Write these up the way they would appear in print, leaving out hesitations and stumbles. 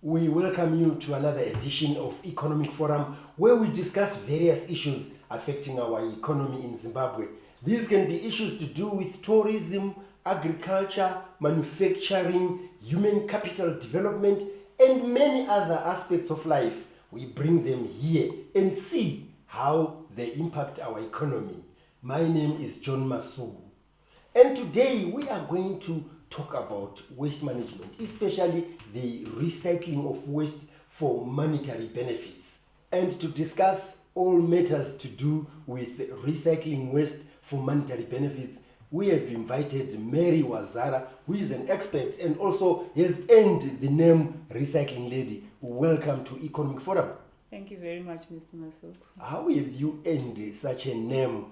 We welcome you to another edition of Economic Forum where we discuss various issues affecting our economy in Zimbabwe. These can be issues to do with tourism, agriculture, manufacturing, human capital development, and many other aspects of life. We bring them here and see how they impact our economy. My name is John Masugu. And today we are going to talk about waste management, especially the recycling of waste for monetary benefits. And to discuss all matters to do with recycling waste for monetary benefits, we have invited Mary Wazara, who is an expert and also has earned the name Recycling Lady. Welcome to Economic Forum. Thank you very much, Mr. Masuku. How have you earned such a name,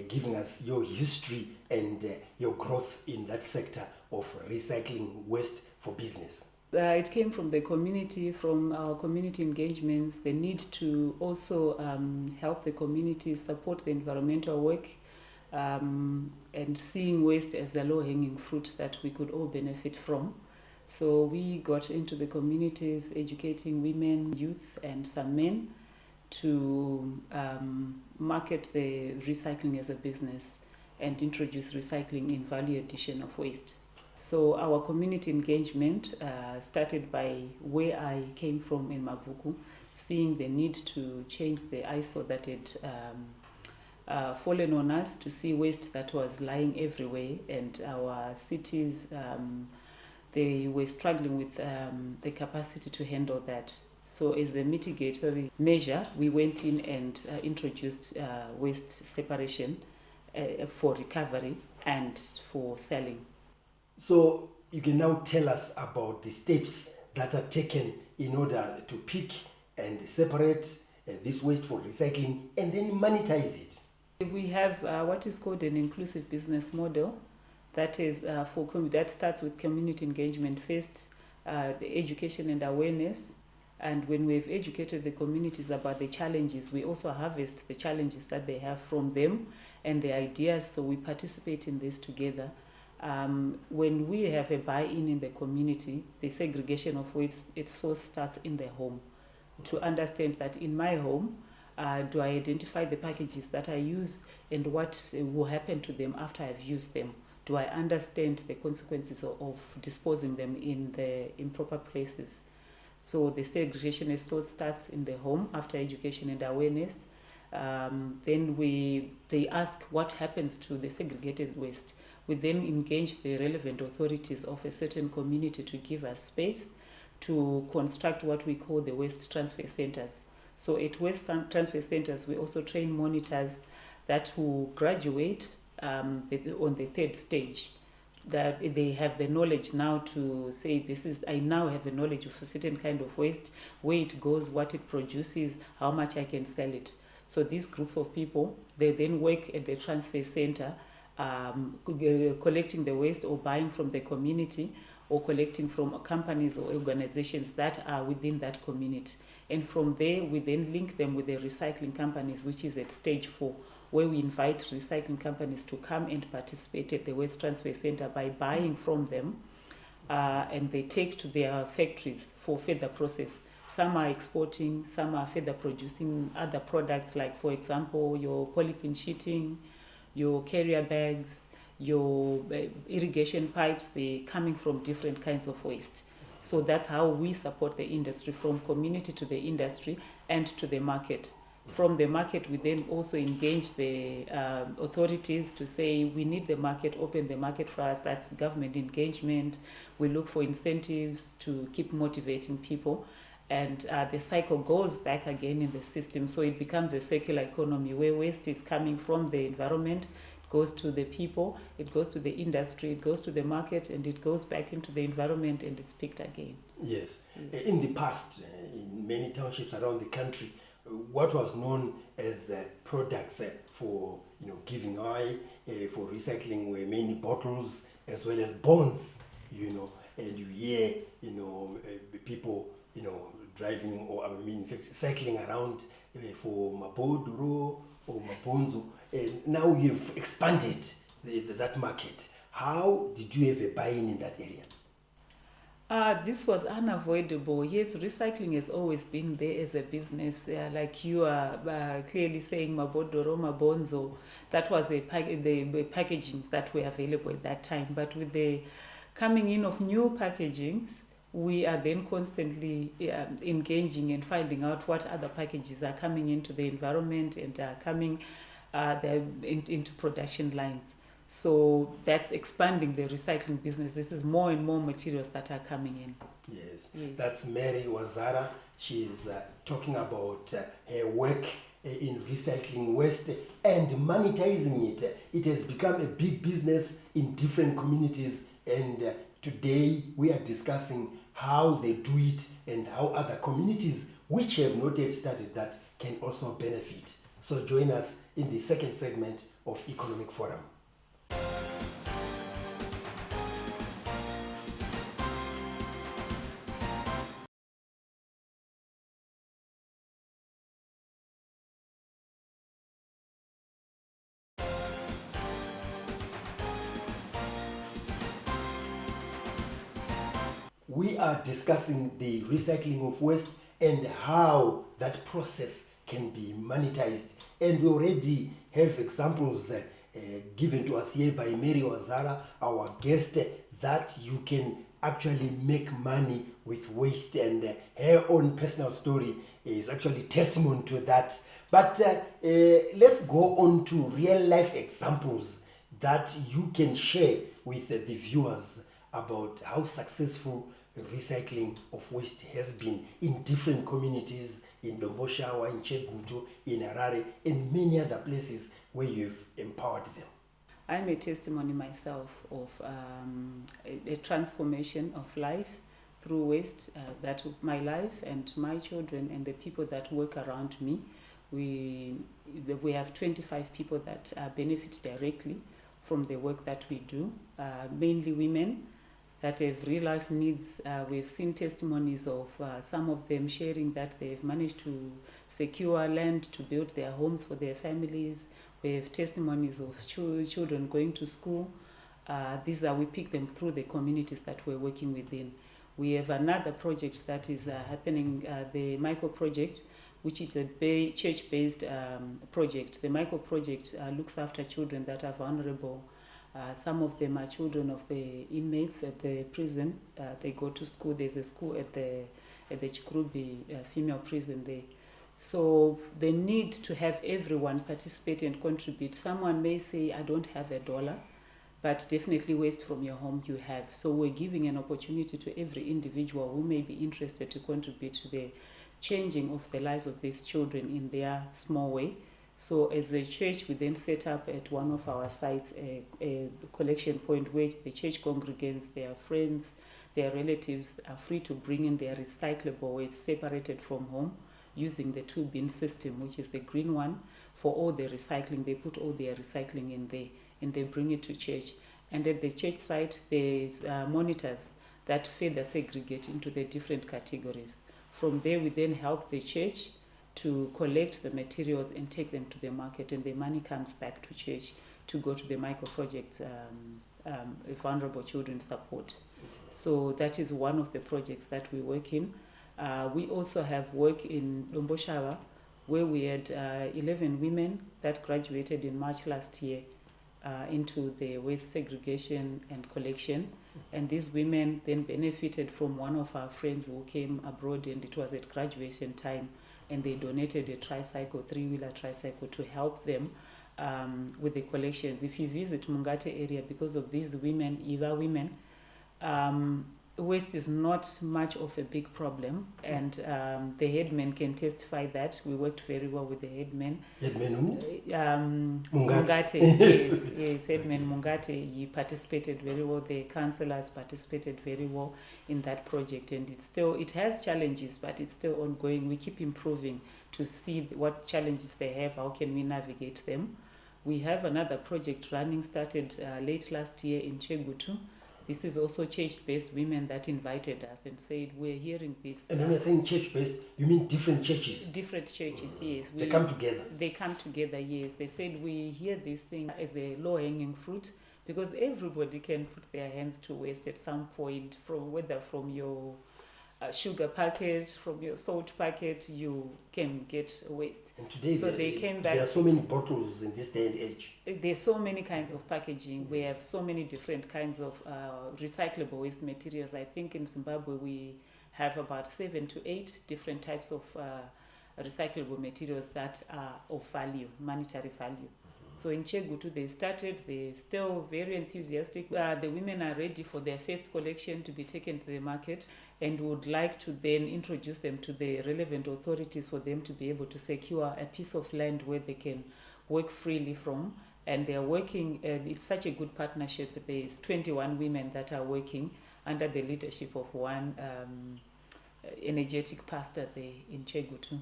giving us your history and your growth in that sector of recycling waste for business? It came from the community, from our community engagements, the need to also help the community support the environmental work, and seeing waste as a low-hanging fruit that we could all benefit from. So we got into the communities, educating women, youth, and some men to market the recycling as a business and introduce recycling in value addition of waste. So our community engagement started by where I came from in Mavuku, seeing the need to change the ISO that had fallen on us, to see waste that was lying everywhere, and our cities they were struggling with the capacity to handle that. So as a mitigatory measure, we went in and introduced waste separation for recovery and for selling. So you can now tell us about the steps that are taken in order to pick and separate this waste for recycling and then monetize it. We have what is called an inclusive business model. That is that starts with community engagement first, the education and awareness. And when we've educated the communities about the challenges, we also harvest the challenges that they have from them and the ideas. So we participate in this together. When we have a buy-in in the community, the segregation of waste, it source starts in the home. To understand that in my home, do I identify the packages that I use and what will happen to them after I've used them? Do I understand the consequences of disposing them in the improper places? So the segregation starts in the home after education and awareness. Then they ask what happens to the segregated waste. We then engage the relevant authorities of a certain community to give us space to construct what we call the waste transfer centers. So at waste transfer centers, we also train monitors that will graduate on the third stage, that they have the knowledge now to say, I now have a knowledge of a certain kind of waste, where it goes, what it produces, how much I can sell it. So this group of people, they then work at the transfer center, collecting the waste or buying from the community or collecting from companies or organizations that are within that community. And from there, we then link them with the recycling companies, which is at stage 4, where we invite recycling companies to come and participate at the waste transfer center by buying from them, and they take to their factories for further process. Some are exporting, some are further producing other products, like, for example, your polythene sheeting, your carrier bags, your irrigation pipes. They're coming from different kinds of waste. So that's how we support the industry, from community to the industry and to the market. From the market, we then also engage the authorities to say, we need the market, open the market for us. That's government engagement. We look for incentives to keep motivating people. And the cycle goes back again in the system. So it becomes a circular economy where waste is coming from the environment, it goes to the people, it goes to the industry, it goes to the market, and it goes back into the environment, and it's picked again. Yes. In the past, in many townships around the country, what was known as products for giving away for recycling were mainly bottles as well as bonds, and you hear people driving, or in fact cycling around for Maboduro or Mabonzo. Now you've expanded that market. How did you have a buy-in in that area? This was unavoidable. Yes, recycling has always been there as a business. Like you are clearly saying, Mabodoro, Mabonzo, that was the packagings that were available at that time. But with the coming in of new packagings, we are then constantly engaging and finding out what other packages are coming into the environment and are coming into production lines. So that's expanding the recycling business. This is more and more materials that are coming in. Yes, Yes. that's Mary Wazara. She's talking about her work in recycling waste and monetizing it. It has become a big business in different communities, and today we are discussing how they do it and how other communities which have not yet started that can also benefit. So join us in the second segment of Economic Forum. We are discussing the recycling of waste and how that process can be monetized. And we already have examples given to us here by Mary Wazara, our guest, that you can actually make money with waste. And her own personal story is actually testimony to that. But let's go on to real life examples that you can share with the viewers about how successful recycling of waste has been in different communities, in Domboshawa, in Chegutu, in Harare, and many other places where you've empowered them. I'm a testimony myself of a transformation of life through waste, that of my life and my children and the people that work around me. We have 25 people that benefit directly from the work that we do, mainly women that have real life needs. We've seen testimonies of some of them sharing that they've managed to secure land to build their homes for their families. We have testimonies of children going to school. We pick them through the communities that we're working within. We have another project that is happening, the Micro Project, which is a church-based project. The Micro Project looks after children that are vulnerable. Some of them are children of the inmates at the prison. They go to school. There's a school at the Chikurubi female prison there. So the need to have everyone participate and contribute. Someone may say, I don't have $1, but definitely waste from your home you have. So we're giving an opportunity to every individual who may be interested to contribute to the changing of the lives of these children in their small way. So as a church, we then set up at one of our sites a collection point where the church congregants, their friends, their relatives are free to bring in their recyclable waste separated from home using the 2-bin system, which is the green one. For all the recycling, they put all their recycling in there and they bring it to church. And at the church site, there's monitors that further segregate into the different categories. From there, we then help the church to collect the materials and take them to the market, and the money comes back to church to go to the micro projects, vulnerable children support. So that is one of the projects that we work in. We also have work in Domboshawa, where we had 11 women that graduated in March last year into the waste segregation and collection. And these women then benefited from one of our friends who came abroad, and it was at graduation time, and they donated a tricycle, 3-wheeler tricycle, to help them with the collections. If you visit Mungate area, because of these women, Iva women, waste is not much of a big problem, and the headman can testify that. We worked very well with the headman. Headman who? Mungate, yes, headman Mungate. He participated very well. The councillors participated very well in that project, and it has challenges, but it's still ongoing. We keep improving to see what challenges they have. How can we navigate them? We have another project running, started late last year in Chegutu. This is also church-based women that invited us and said, we're hearing this. And when you're saying church-based, you mean different churches? Different churches, yes. They come together? They come together, yes. They said, we hear this thing as a low-hanging fruit, because everybody can put their hands to waste at some point, from whether from your sugar packet, from your salt packet, you can get waste. And today So they came back. there are so many bottles in this day and age. There's so many kinds of packaging. We have so many different kinds of recyclable waste materials. I think in Zimbabwe we have about 7 to 8 different types of recyclable materials that are of value, monetary value. So in Chegutu they're still very enthusiastic. The women are ready for their first collection to be taken to the market, and would like to then introduce them to the relevant authorities for them to be able to secure a piece of land where they can work freely from. And they are working, it's such a good partnership. There's 21 women that are working under the leadership of one energetic pastor there in Chegutu.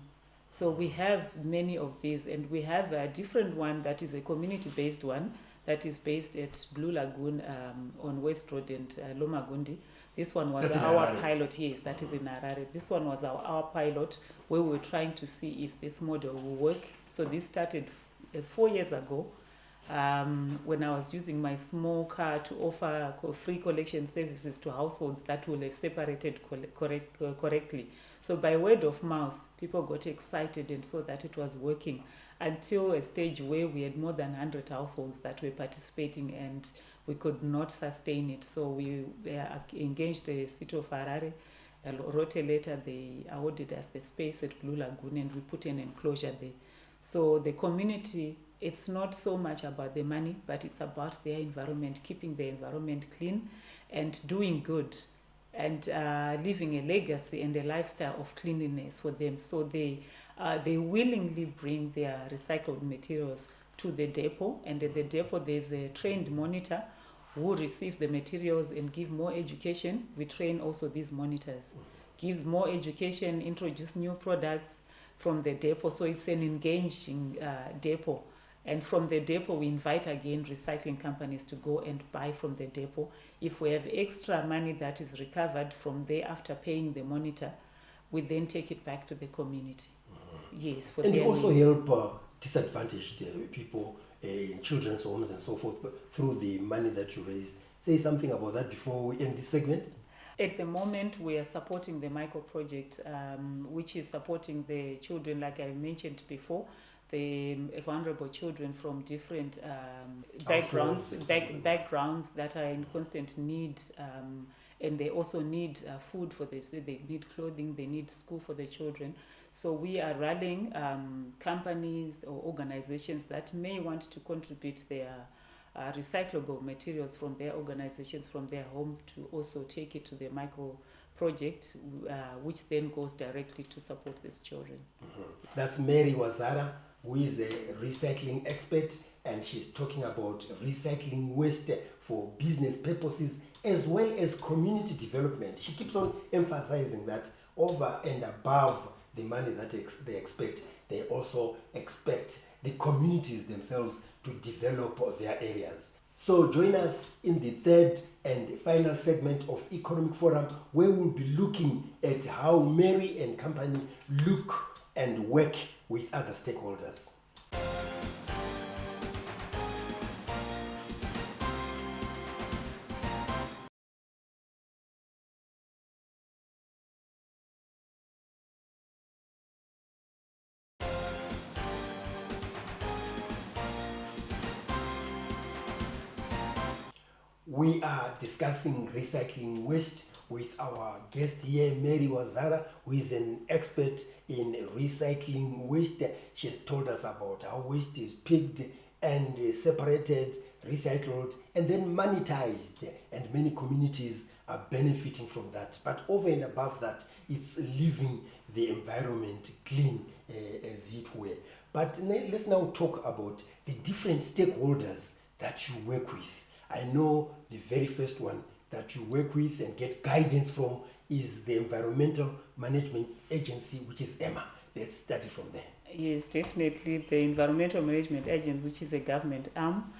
So we have many of these, and we have a different one that is a community-based one that is based at Blue Lagoon on West Road and Lomagundi. This one was our pilot. Yes, that is in Harare. This one was our pilot, where we were trying to see if this model will work. So this started 4 years ago, when I was using my small car to offer free collection services to households that will have separated correctly. So by word of mouth, people got excited and saw that it was working, until a stage where we had more than 100 households that were participating, and we could not sustain it. So we engaged the city of Harare, wrote a letter. They awarded us the space at Blue Lagoon, and we put an enclosure there. So the community, it's not so much about the money, but it's about their environment, keeping the environment clean and doing good, and leaving a legacy and a lifestyle of cleanliness for them. So they willingly bring their recycled materials to the depot, and at the depot there's a trained monitor who receive the materials and give more education. We train also these monitors, give more education, introduce new products from the depot. So it's an engaging depot. And from the depot, we invite again recycling companies to go and buy from the depot. If we have extra money that is recovered from there after paying the monitor, we then take it back to the community. Yes, for and you also needs. help disadvantaged people in children's homes and so forth through the money that you raise. Say something about that before we end this segment. At the moment, we are supporting the Michael Project, which is supporting the children, like I mentioned before, the vulnerable children from different backgrounds that are in constant need, and they also need food for this. They need clothing, they need school for the children. So we are rallying companies or organizations that may want to contribute their recyclable materials from their organizations, from their homes, to also take it to the Michael Project, which then goes directly to support these children. That's Mary Wazara, who is a recycling expert, and she's talking about recycling waste for business purposes as well as community development. She keeps on emphasizing that over and above the money that they expect, they also expect the communities themselves to develop their areas. So join us in the third and final segment of Economic Forum, where we'll be looking at how Mary and company look and work with other stakeholders. We are discussing recycling waste with our guest here, Mary Wazara, who is an expert in recycling waste. She has told us about how waste is picked and separated, recycled, and then monetized, and many communities are benefiting from that. But over and above that, it's leaving the environment clean, as it were. But let's now talk about the different stakeholders that you work with. I know the very first one that you work with and get guidance from is the Environmental Management Agency, which is EMA. Let's start it from there. Yes, definitely. The Environmental Management Agency, which is a government arm,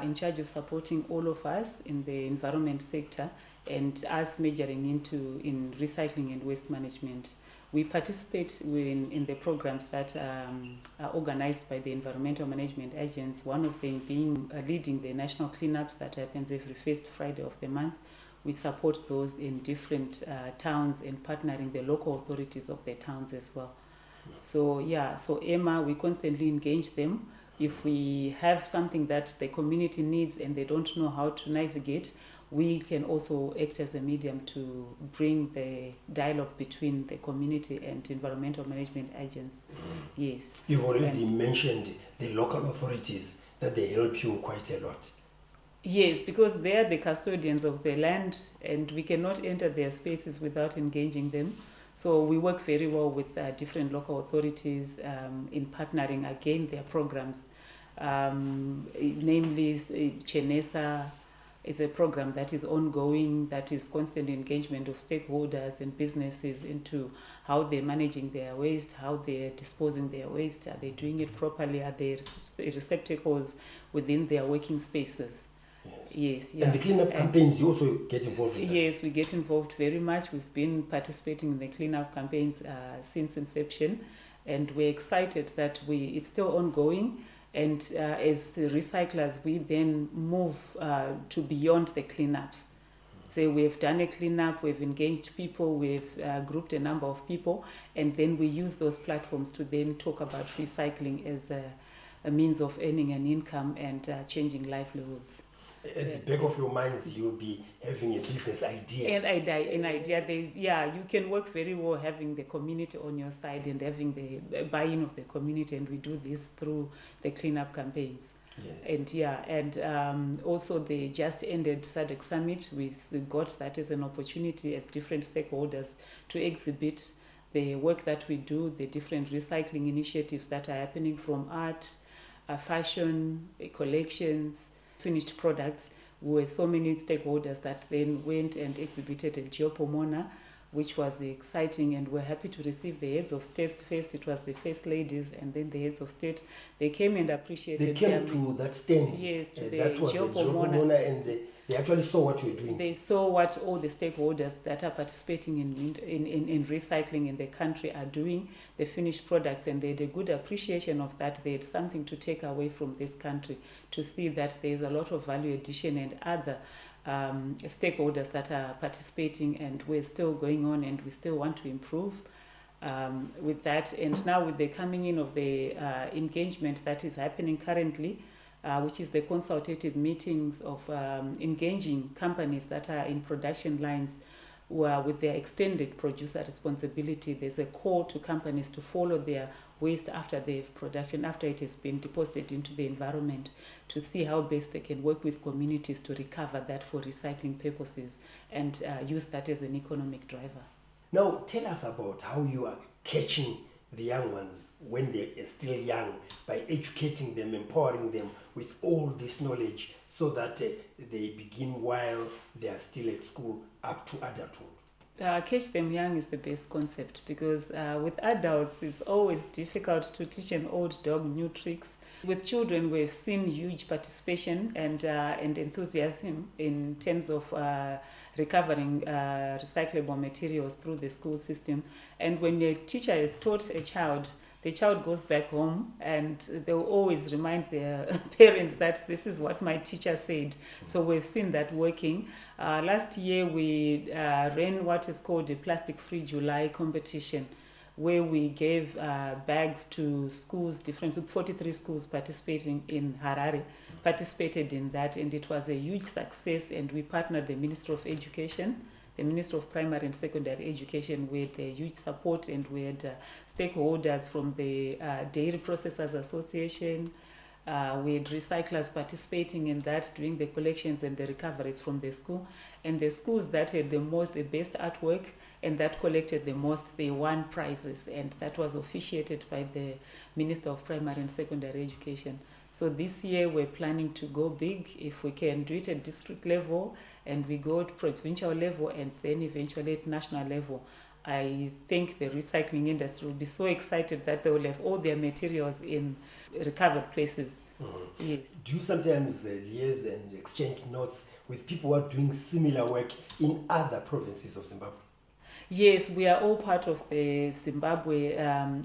in charge of supporting all of us in the environment sector and us majoring in recycling and waste management. We participate in the programs that are organized by the environmental management agents, one of them being leading the national cleanups that happens every first Friday of the month. We support those in different towns and partnering the local authorities of the towns as well. So EMA, we constantly engage them. If we have something that the community needs and they don't know how to navigate, we can also act as a medium to bring the dialogue between the community and environmental management agents. Yes. You've already mentioned the local authorities, that they help you quite a lot. Yes, because they are the custodians of the land and we cannot enter their spaces without engaging them. So we work very well with different local authorities in partnering again their programs. Namely, CHENESA is a program that is ongoing, that is constant engagement of stakeholders and businesses into how they're managing their waste, how they're disposing their waste, are they doing it properly, are there receptacles within their working spaces. Yes, yeah. And the cleanup campaigns, you also get involved in that? Yes, we get involved very much. We've been participating in the cleanup campaigns since inception, and we're excited that it's still ongoing. And as recyclers, we then move to beyond the cleanups. So we've done a cleanup, we've engaged people, we've grouped a number of people, and then we use those platforms to then talk about recycling as a means of earning an income and changing livelihoods. At the back of your minds, you'll be having a business idea. An idea. You can work very well having the community on your side and having the buy-in of the community, and we do this through the cleanup campaigns. Yes. And also the just ended SADC Summit, we got that as an opportunity as different stakeholders to exhibit the work that we do, the different recycling initiatives that are happening from art, fashion, collections, finished products. Were so many stakeholders that then went and exhibited at Geopomona, which was exciting, and we're happy to receive the heads of state first. It was the first ladies and then the heads of state. They came and appreciated. They came to that stand. Yes, to the that was Geopomona, and they actually saw what you were doing. They saw what all the stakeholders that are participating in recycling in the country are doing, the finished products, and they had a good appreciation of that. They had something to take away from this country, to see that there's a lot of value addition and other stakeholders that are participating, and we're still going on and we still want to improve with that. And now with the coming in of the engagement that is happening currently, which is the consultative meetings of engaging companies that are in production lines with their extended producer responsibility. There's a call to companies to follow their waste after after it has been deposited into the environment, to see how best they can work with communities to recover that for recycling purposes and use that as an economic driver. Now tell us about how you are catching the young ones when they are still young, by educating them, empowering them with all this knowledge, so that they begin while they are still at school up to adulthood. Catch them young is the best concept, because with adults it's always difficult to teach an old dog new tricks. With children, we've seen huge participation and enthusiasm in terms of recovering recyclable materials through the school system. And when a teacher has taught a child, the child goes back home and they'll always remind their parents that this is what my teacher said. So we've seen that working. Last year we ran what is called a Plastic-Free July competition, where we gave bags to schools, 43 schools participating in Harare, participated in that, and it was a huge success. And we partnered the Ministry of Education, the Ministry of Primary and Secondary Education, with huge support, and we had stakeholders from the Dairy Processors Association. We had recyclers participating in that, doing the collections and the recoveries from the school. And the schools that had the best artwork and that collected the most, they won prizes, and that was officiated by the Minister of Primary and Secondary Education. So this year we're planning to go big. If we can do it at district level, and we go to provincial level, and then eventually at national level, I think the recycling industry will be so excited that they will have all their materials in recovered places. Mm-hmm. Yes. Do you sometimes liaise and exchange notes with people who are doing similar work in other provinces of Zimbabwe? Yes, we are all part of the Zimbabwe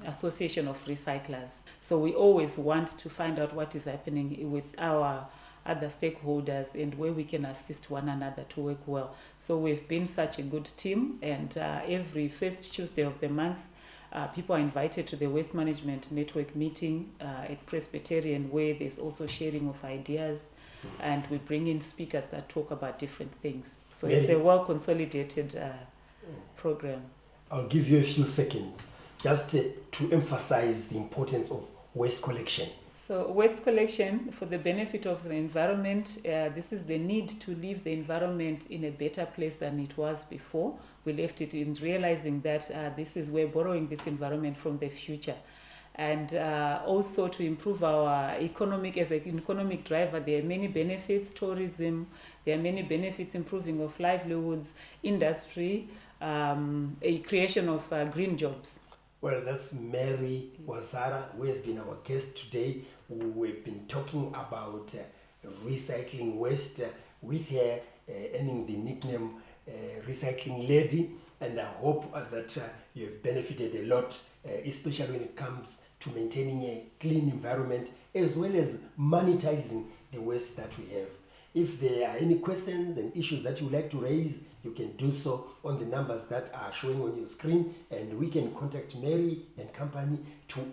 Association of Recyclers. So we always want to find out what is happening with our other stakeholders and where we can assist one another to work well. So we've been such a good team, and every first Tuesday of the month, people are invited to the Waste Management Network meeting at Presbyterian, where there's also sharing of ideas, and we bring in speakers that talk about different things. So it's a well-consolidated program. I'll give you a few seconds just to emphasize the importance of waste collection. So waste collection for the benefit of the environment, this is the need to leave the environment in a better place than it was before. We left it in realizing that this is we're borrowing this environment from the future. And also to improve our as an economic driver, there are many benefits, tourism, there are many benefits, improving of livelihoods, industry, a creation of green jobs. Well, that's Mary Wazara, who has been our guest today. We've been talking about recycling waste with her earning the nickname Recycling Lady. And I hope that you have benefited a lot, especially when it comes to maintaining a clean environment as well as monetizing the waste that we have. If there are any questions and issues that you would like to raise, you can do so on the numbers that are showing on your screen, and we can contact Mary and company to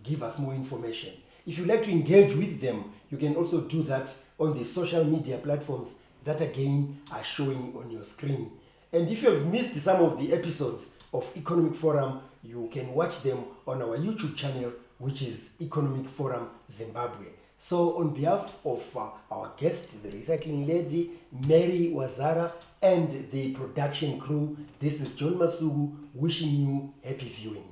give us more information. If you'd like to engage with them, you can also do that on the social media platforms that again are showing on your screen. And if you have missed some of the episodes of Economic Forum, you can watch them on our YouTube channel, which is Economic Forum Zimbabwe. So on behalf of our guest, the Recycling Lady, Mary Wazara, and the production crew, this is John Masugu wishing you happy viewing.